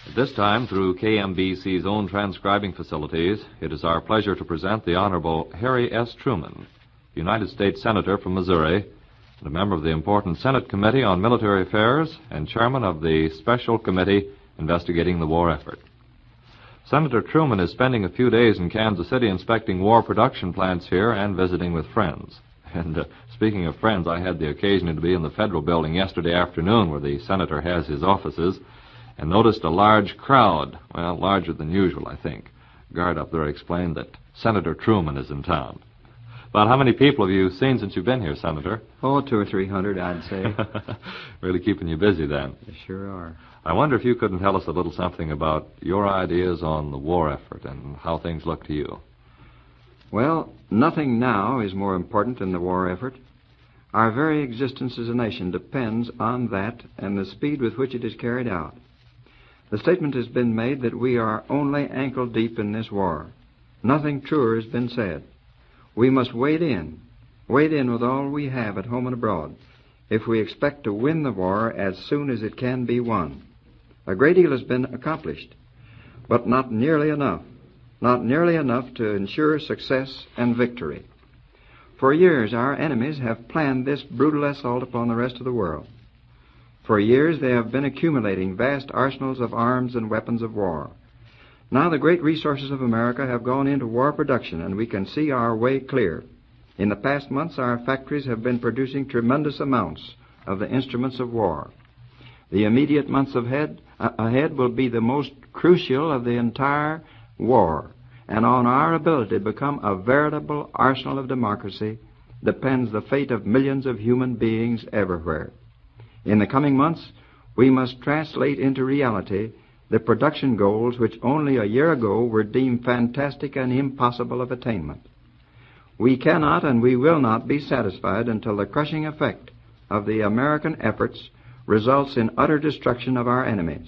At this time, through KMBC's own transcribing facilities, it is our pleasure to present the Honorable Harry S. Truman, United States Senator from Missouri, and a member of the important Senate Committee on Military Affairs and chairman of the Special Committee investigating the war effort. Senator Truman is spending a few days in Kansas City inspecting war production plants here and visiting with friends. And speaking of friends, I had the occasion to be in the Federal Building yesterday afternoon where the Senator has his offices and noticed a large crowd, well, larger than usual, I think. A guard up there explained that Senator Truman is in town. About how many people have you seen since you've been here, Senator? Oh, 200 or 300, I'd say. Really keeping you busy then. They sure are. I wonder if you couldn't tell us a little something about your ideas on the war effort and how things look to you. Well, nothing now is more important than the war effort. Our very existence as a nation depends on that and the speed with which it is carried out. The statement has been made that we are only ankle deep in this war. Nothing truer has been said. We must wade in with all we have at home and abroad, if we expect to win the war as soon as it can be won. A great deal has been accomplished, but not nearly enough to ensure success and victory. For years, our enemies have planned this brutal assault upon the rest of the world. For years, they have been accumulating vast arsenals of arms and weapons of war. Now the great resources of America have gone into war production, and we can see our way clear. In the past months, our factories have been producing tremendous amounts of the instruments of war. The immediate months ahead will be the most crucial of the entire war, and on our ability to become a veritable arsenal of democracy depends the fate of millions of human beings everywhere. In the coming months, we must translate into reality the production goals which only a year ago were deemed fantastic and impossible of attainment. We cannot and we will not be satisfied until the crushing effect of the American efforts results in utter destruction of our enemies.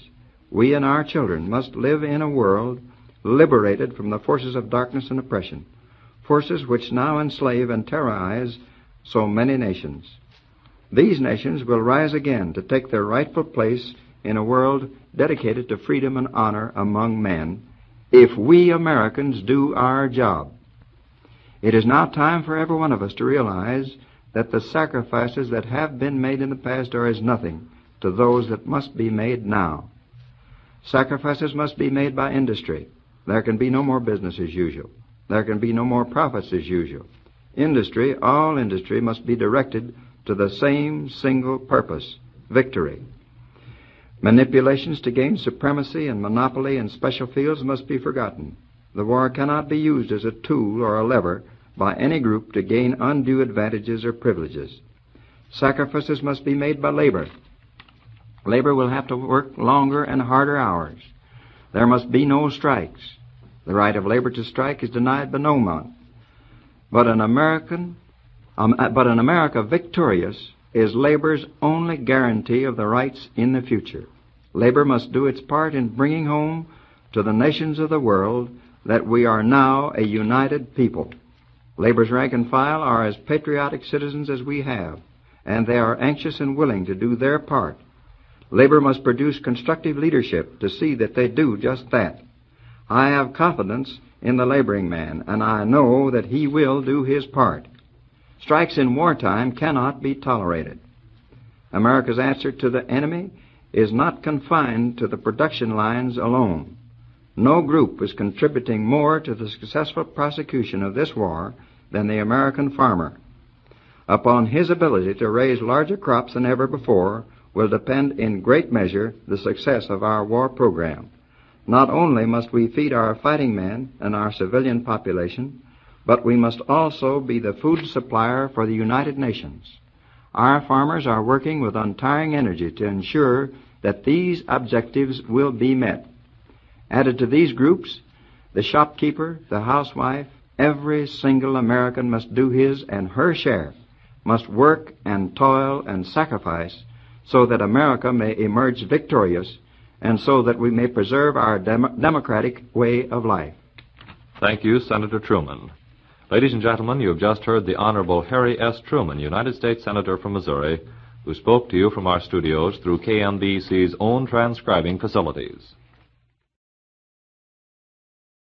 We and our children must live in a world liberated from the forces of darkness and oppression, forces which now enslave and terrorize so many nations. These nations will rise again to take their rightful place in a world dedicated to freedom and honor among men, if we Americans do our job. It is now time for every one of us to realize that the sacrifices that have been made in the past are as nothing to those that must be made now. Sacrifices must be made by industry. There can be no more business as usual. There can be no more profits as usual. Industry, all industry, must be directed to the same single purpose, victory. Manipulations to gain supremacy and monopoly in special fields must be forgotten. The war cannot be used as a tool or a lever by any group to gain undue advantages or privileges. Sacrifices must be made by labor. Labor will have to work longer and harder hours. There must be no strikes. The right of labor to strike is denied by no one. But in America victorious is labor's only guarantee of the rights in the future. Labor must do its part in bringing home to the nations of the world that we are now a united people. Labor's rank and file are as patriotic citizens as we have, and they are anxious and willing to do their part. Labor must produce constructive leadership to see that they do just that. I have confidence in the laboring man, and I know that he will do his part. Strikes in wartime cannot be tolerated. America's answer to the enemy is not confined to the production lines alone. No group is contributing more to the successful prosecution of this war than the American farmer. Upon his ability to raise larger crops than ever before will depend in great measure the success of our war program. Not only must we feed our fighting men and our civilian population, but we must also be the food supplier for the United Nations. Our farmers are working with untiring energy to ensure that these objectives will be met. Added to these groups, the shopkeeper, the housewife, every single American must do his and her share, must work and toil and sacrifice so that America may emerge victorious and so that we may preserve our democratic way of life. Thank you, Senator Truman. Ladies and gentlemen, you have just heard the Honorable Harry S. Truman, United States Senator from Missouri, who spoke to you from our studios through KMBC's own transcribing facilities.